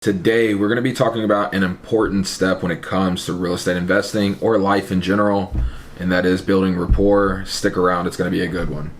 Today, we're going to be talking about an important step when it comes to real estate investing or life in general, and that is building rapport. Stick around, it's going to be a good one.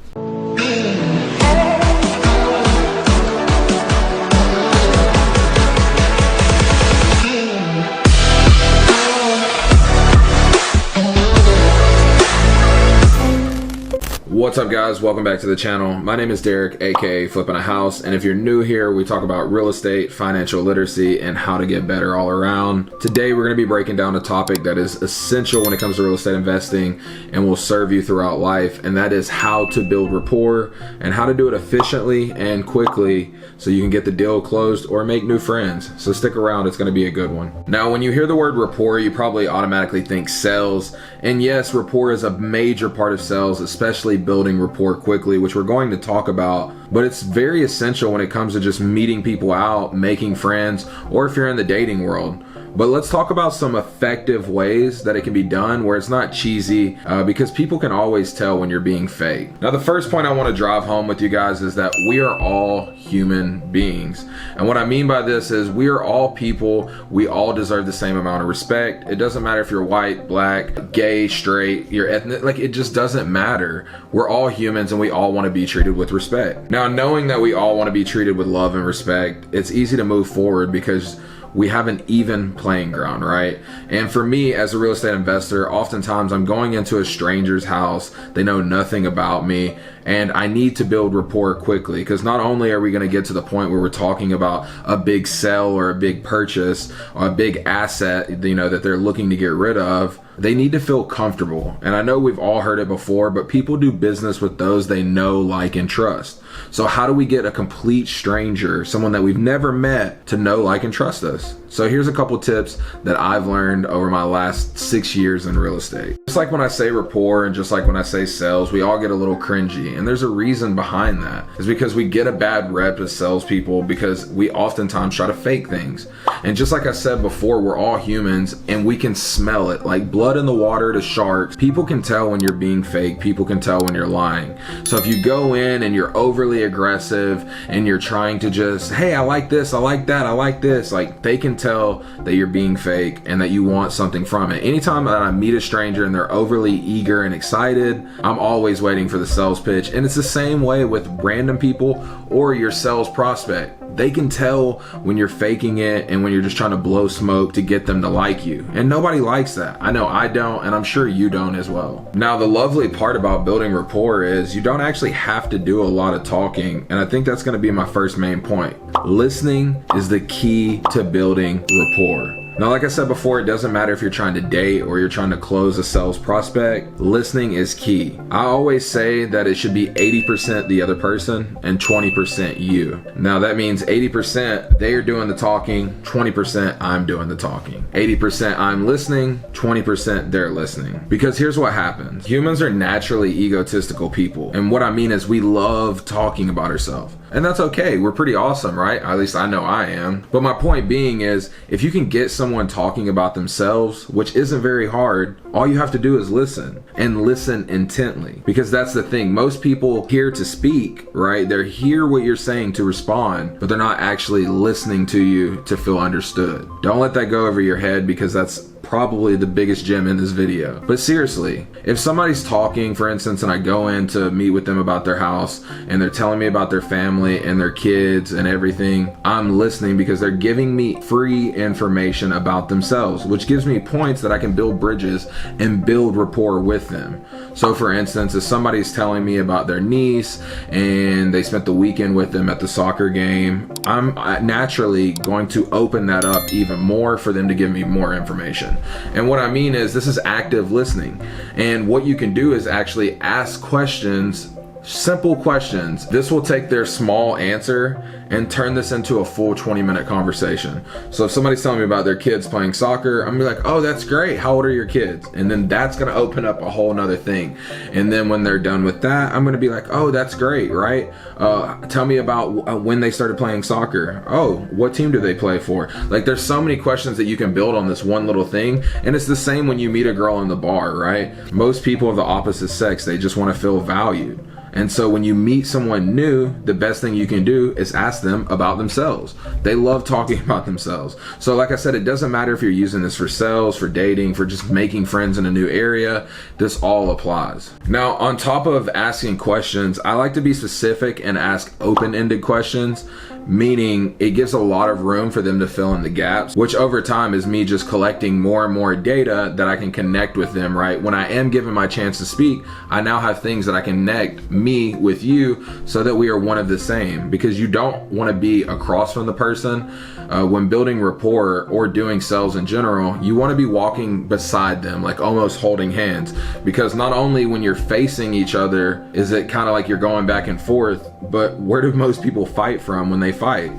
What's up, guys? Welcome back to the channel. My name is Derek, aka Flippingahouse, and if you're new here, we talk about real estate, financial literacy, and how to get better all around. Today, we're going to be breaking down a topic that is essential when it comes to real estate investing and will serve you throughout life, and that is how to build rapport and how to do it efficiently and quickly so you can get the deal closed or make new friends. So stick around, it's going to be a good one. Now, when you hear the word rapport, you probably automatically think sales, and yes, rapport is a major part of sales, especially building rapport quickly, which we're going to talk about, but it's very essential when it comes to just meeting people out, making friends, or if you're in the dating world. But let's talk about some effective ways that it can be done where it's not cheesy, because people can always tell when you're being fake. Now, the first point I want to drive home with you guys is that we are all human beings. And what I mean by this is we are all people. We all deserve the same amount of respect. It doesn't matter if you're white, black, gay, straight, you're ethnic, like it just doesn't matter. We're all humans and we all want to be treated with respect. Now, knowing that we all want to be treated with love and respect, it's easy to move forward because we have an even playing ground, right? And for me as a real estate investor, oftentimes I'm going into a stranger's house. They know nothing about me, and I need to build rapport quickly, because not only are we going to get to the point where we're talking about a big sell or a big purchase or a big asset, that they're looking to get rid of, they need to feel comfortable. And I know we've all heard it before, but people do business with those they know, like, and trust. So how do we get a complete stranger, someone that we've never met, to know, like, and trust us? So here's a couple tips that I've learned over my last 6 years in real estate. Just like when I say rapport and just like when I say sales, we all get a little cringy. And there's a reason behind that. It's because we get a bad rep as salespeople because we oftentimes try to fake things. And just like I said before, we're all humans and we can smell it. Like blood in the water to sharks. People can tell when you're being fake. People can tell when you're lying. So if you go in and you're overly aggressive and you're trying to just, hey, I like this, I like that, I like this, like they can tell that you're being fake and that you want something from it. Anytime that I meet a stranger and they're overly eager and excited, I'm always waiting for the sales pitch. And it's the same way with random people or your sales prospect. They can tell when you're faking it and when you're just trying to blow smoke to get them to like you. And nobody likes that. I know I don't, and I'm sure you don't as well. Now, the lovely part about building rapport is you don't actually have to do a lot of talking. And I think that's going to be my first main point. Listening is the key to building rapport. Now, like I said before, it doesn't matter if you're trying to date or you're trying to close a sales prospect. Listening is key. I always say that it should be 80% the other person and 20% you. Now, that means 80% they are doing the talking, 20% I'm doing the talking. 80% I'm listening, 20% they're listening. Because here's what happens. Humans are naturally egotistical people. And what I mean is we love talking about ourselves. And that's okay. We're pretty awesome, right? At least I know I am. But my point being is if you can get someone talking about themselves, which isn't very hard, all you have to do is listen and listen intently. Because that's the thing. Most people here to speak, right? They're hear what you're saying to respond, but they're not actually listening to you to feel understood. Don't let that go over your head because that's probably the biggest gem in this video. But seriously, if somebody's talking, for instance, and I go in to meet with them about their house and they're telling me about their family and their kids and everything, I'm listening because they're giving me free information about themselves, which gives me points that I can build bridges and build rapport with them. So for instance, if somebody's telling me about their niece and they spent the weekend with them at the soccer game, I'm naturally going to open that up even more for them to give me more information. And what I mean is this is active listening. And what you can do is actually ask questions, simple questions. This will take their small answer and turn this into a full 20-minute conversation. So if somebody's telling me about their kids playing soccer, I'm gonna be like, oh, that's great. How old are your kids? And then that's gonna open up a whole nother thing. And then when they're done with that, I'm gonna be like, oh, that's great, right? Tell me about when they started playing soccer. Oh, what team do they play for? Like there's so many questions that you can build on this one little thing. And it's the same when you meet a girl in the bar, right? Most people of the opposite sex, they just wanna feel valued. And so when you meet someone new, the best thing you can do is ask them about themselves. They love talking about themselves. So like I said, it doesn't matter if you're using this for sales, for dating, for just making friends in a new area. This all applies. Now, on top of asking questions, I like to be specific and ask open-ended questions, meaning it gives a lot of room for them to fill in the gaps, which over time is me just collecting more and more data that I can connect with them, right? When I am given my chance to speak, I now have things that I can connect me with you so that we are one of the same, because you don't want to be across from the person. When building rapport or doing sales in general, you want to be walking beside them, like almost holding hands, because not only when you're facing each other is it kind of like you're going back and forth, but where do most people fight from when they fight?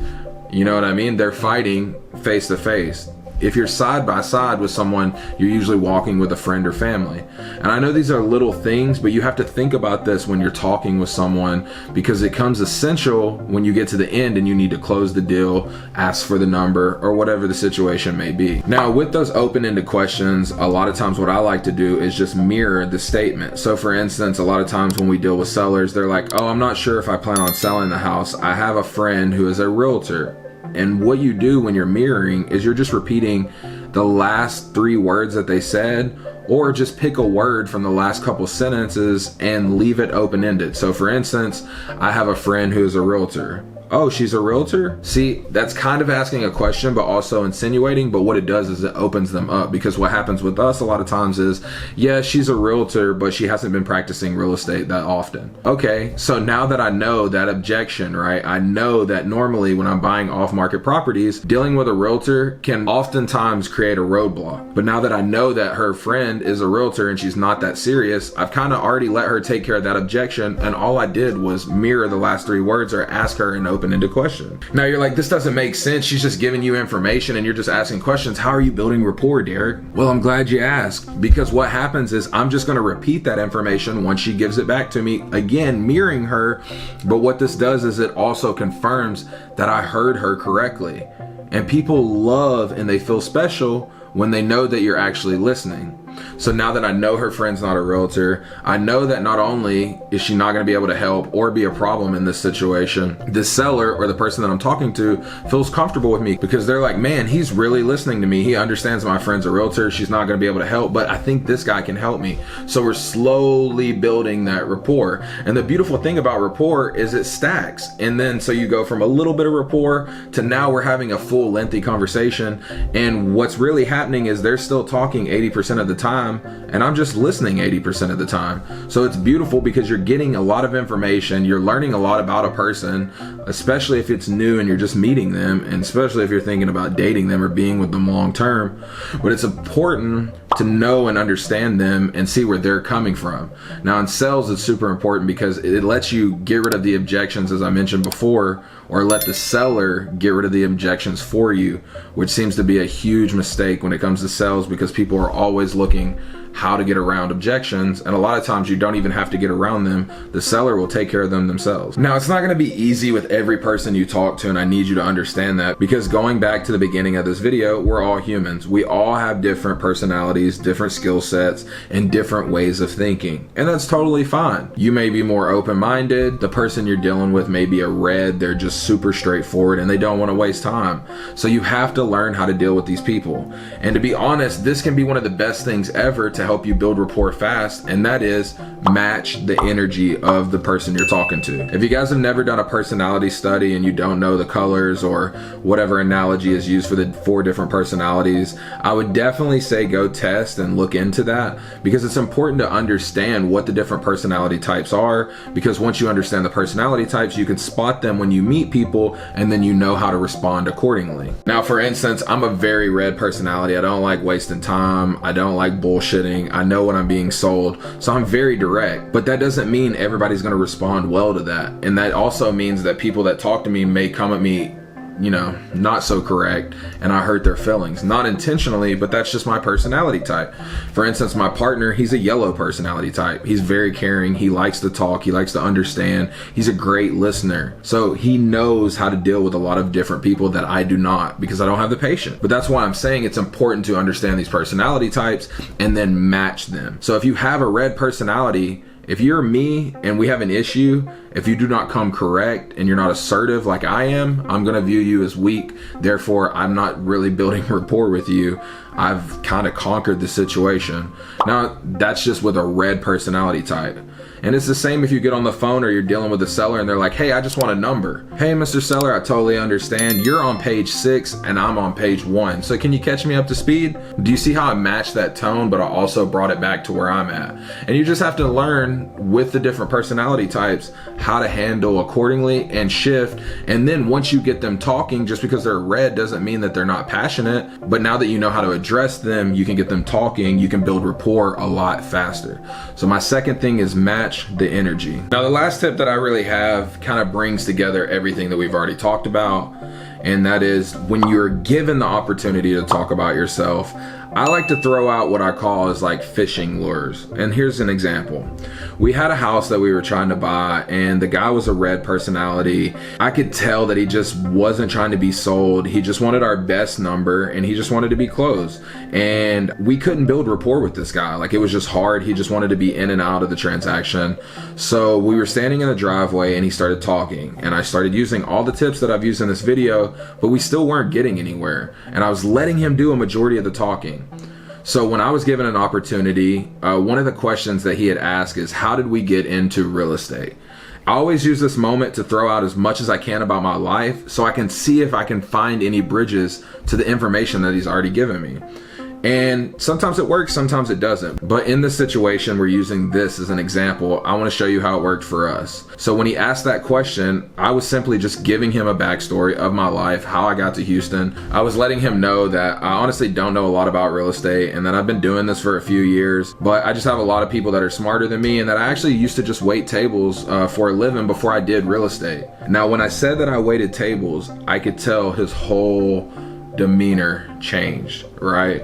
You know what I mean? They're fighting face to face. If you're side by side with someone, you're usually walking with a friend or family. And I know these are little things, but you have to think about this when you're talking with someone, because it comes essential when you get to the end and you need to close the deal, ask for the number, or whatever the situation may be. Now, with those open-ended questions, a lot of times what I like to do is just mirror the statement. So for instance, a lot of times when we deal with sellers, they're like, oh, I'm not sure if I plan on selling the house. I have a friend who is a realtor. And what you do when you're mirroring is you're just repeating the last 3 words that they said, or just pick a word from the last couple sentences and leave it open-ended. So for instance, I have a friend who is a realtor. Oh, she's a realtor? See, that's kind of asking a question, but also insinuating. But what it does is it opens them up, because what happens with us a lot of times is, yeah, she's a realtor, but she hasn't been practicing real estate that often. Okay, so now that I know that objection, right? I know that normally when I'm buying off-market properties, dealing with a realtor can oftentimes create a roadblock. But now that I know that her friend is a realtor and she's not that serious, I've kind of already let her take care of that objection. And all I did was mirror the last 3 words or ask her an open-ended question. Now you're like, this doesn't make sense. She's just giving you information and you're just asking questions. How are you building rapport, Derek? Well, I'm glad you asked, because what happens is I'm just going to repeat that information once she gives it back to me, again, mirroring her. But what this does is it also confirms that I heard her correctly. And people love and they feel special when they know that you're actually listening. So now that I know her friend's not a realtor, I know that not only is she not going to be able to help or be a problem in this situation, the seller or the person that I'm talking to feels comfortable with me, because they're like, man, he's really listening to me. He understands my friend's a realtor. She's not going to be able to help, but I think this guy can help me. So we're slowly building that rapport. And the beautiful thing about rapport is it stacks. And then so you go from a little bit of rapport to now we're having a full lengthy conversation. And what's really happening is they're still talking 80% of the time, and I'm just listening 80% of the time. So it's beautiful because you're getting a lot of information, you're learning a lot about a person, especially if it's new and you're just meeting them, and especially if you're thinking about dating them or being with them long term. But it's important to know and understand them and see where they're coming from. Now in sales, it's super important because it lets you get rid of the objections, as I mentioned before, or let the seller get rid of the objections for you, which seems to be a huge mistake when it comes to sales, because people are always looking how to get around objections, and a lot of times you don't even have to get around them. The seller will take care of them themselves. Now, it's not going to be easy with every person you talk to, and I need you to understand that, because going back to the beginning of this video, we're all humans. We all have different personalities, different skill sets, and different ways of thinking, and that's totally fine. You may be more open-minded. The person you're dealing with may be a red. They're just super straightforward and they don't want to waste time. So you have to learn how to deal with these people. And to be honest, this can be one of the best things ever to help you build rapport fast, and that is match the energy of the person you're talking to. If you guys have never done a personality study and you don't know the colors or whatever analogy is used for the 4 different personalities, I would definitely say go test and look into that, because it's important to understand what the different personality types are, because once you understand the personality types, you can spot them when you meet people, and then you know how to respond accordingly. Now, for instance, I'm a very red personality. I don't like wasting time. I don't like bullshitting. I know when I'm being sold, so I'm very direct, but that doesn't mean everybody's going to respond well to that. And that also means that people that talk to me may come at me, you know, not so correct, and I hurt their feelings, not intentionally, but that's just my personality type. For instance, my partner, he's a yellow personality type. He's very caring. He likes to talk. He likes to understand. He's a great listener. So he knows how to deal with a lot of different people that I do not, because I don't have the patience. But that's why I'm saying it's important to understand these personality types and then match them. So if you have a red personality If you're me and we have an issue, if you do not come correct and you're not assertive like I am, I'm gonna view you as weak. Therefore, I'm not really building rapport with you. I've kind of conquered the situation. Now, that's just with a red personality type. And it's the same if you get on the phone or you're dealing with a seller and they're like, hey, I just want a number. Hey, Mr. Seller, I totally understand. You're on page 6 and I'm on page 1. So can you catch me up to speed? Do you see how I matched that tone, but I also brought it back to where I'm at? And you just have to learn with the different personality types how to handle accordingly and shift. And then once you get them talking, just because they're red doesn't mean that they're not passionate. But now that you know how to address them, you can get them talking, you can build rapport a lot faster. So my second thing is match the energy. Now, the last tip that I really have kind of brings together everything that we've already talked about, and that is when you're given the opportunity to talk about yourself, I like to throw out what I call as like fishing lures. And here's an example. We had a house that we were trying to buy and the guy was a red personality. I could tell that he just wasn't trying to be sold. He just wanted our best number and he just wanted to be closed. And we couldn't build rapport with this guy. Like, it was just hard. He just wanted to be in and out of the transaction. So we were standing in the driveway and he started talking, and I started using all the tips that I've used in this video, but we still weren't getting anywhere. And I was letting him do a majority of the talking. So when I was given an opportunity, one of the questions that he had asked is, how did we get into real estate? I always use this moment to throw out as much as I can about my life so I can see if I can find any bridges to the information that he's already given me. And sometimes it works, sometimes it doesn't. But in this situation, we're using this as an example. I want to show you how it worked for us. So when he asked that question, I was simply just giving him a backstory of my life, how I got to Houston. I was letting him know that I honestly don't know a lot about real estate and that I've been doing this for a few years, but I just have a lot of people that are smarter than me, and that I actually used to just wait tables for a living before I did real estate. Now, when I said that I waited tables, I could tell his whole demeanor changed, right?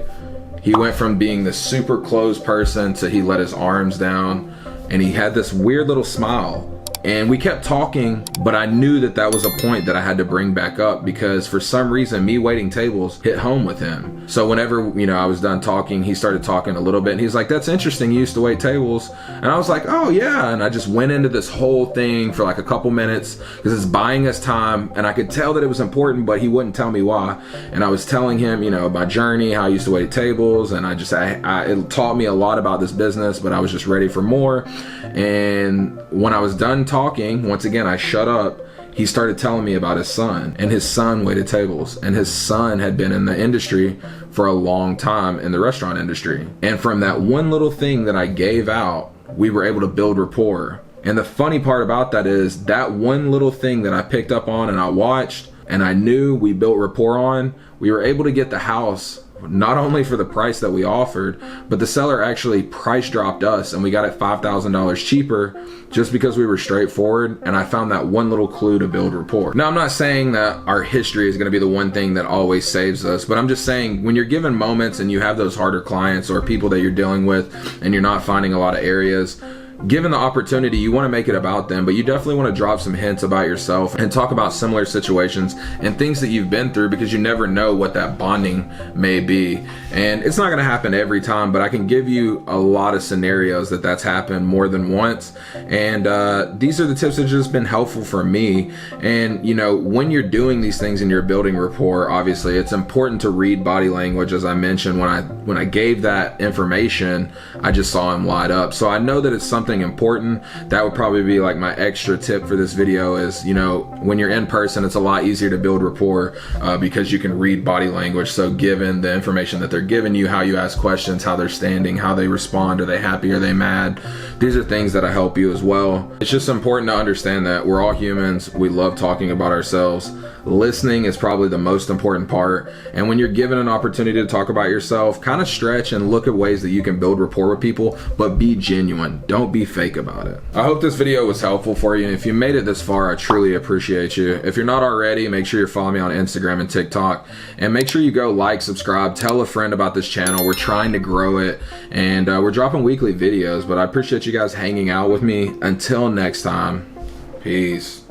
He went from being this super closed person to he let his arms down and he had this weird little smile. And we kept talking, but I knew that that was a point that I had to bring back up because for some reason, me waiting tables hit home with him. So whenever, I was done talking, he started talking a little bit and he's like, that's interesting. You used to wait tables. And I was like, oh yeah. And I just went into this whole thing for like a couple minutes because it's buying us time. And I could tell that it was important, but he wouldn't tell me why. And I was telling him, my journey, how I used to wait tables. And it taught me a lot about this business, but I was just ready for more. And when I was done talking, once again, I shut up. He started telling me about his son, and his son waited tables, and his son had been in the industry for a long time in the restaurant industry. And from that one little thing that I gave out, we were able to build rapport. And the funny part about that is that one little thing that I picked up on and I watched and I knew we built rapport on, we were able to get the house not only for the price that we offered, but the seller actually price dropped us and we got it $5,000 cheaper just because we were straightforward. And I found that one little clue to build rapport. Now, I'm not saying that our history is going to be the one thing that always saves us, but I'm just saying when you're given moments and you have those harder clients or people that you're dealing with and you're not finding a lot of areas, given the opportunity, you want to make it about them, but you definitely want to drop some hints about yourself and talk about similar situations and things that you've been through, because you never know what that bonding may be. And it's not going to happen every time, but I can give you a lot of scenarios that that's happened more than once. And these are the tips that have just been helpful for me. And when you're doing these things and you're building rapport, obviously it's important to read body language. As I mentioned, when I gave that information, I just saw him light up. So I know that it's something important. That would probably be like my extra tip for this video is, when you're in person, it's a lot easier to build rapport because you can read body language. So given the information that they're giving you, how you ask questions, how they're standing, how they respond, are they happy, are they mad? These are things that help you as well. It's just important to understand that we're all humans. We love talking about ourselves. Listening is probably the most important part. And when you're given an opportunity to talk about yourself, kind of stretch and look at ways that you can build rapport with people, but be genuine. Don't be fake about it. I hope this video was helpful for you. And if you made it this far, I truly appreciate you. If you're not already, make sure you're following me on Instagram and TikTok, and make sure you go like, subscribe, tell a friend about this channel. We're trying to grow it, and we're dropping weekly videos, but I appreciate you guys hanging out with me. Until next time, peace.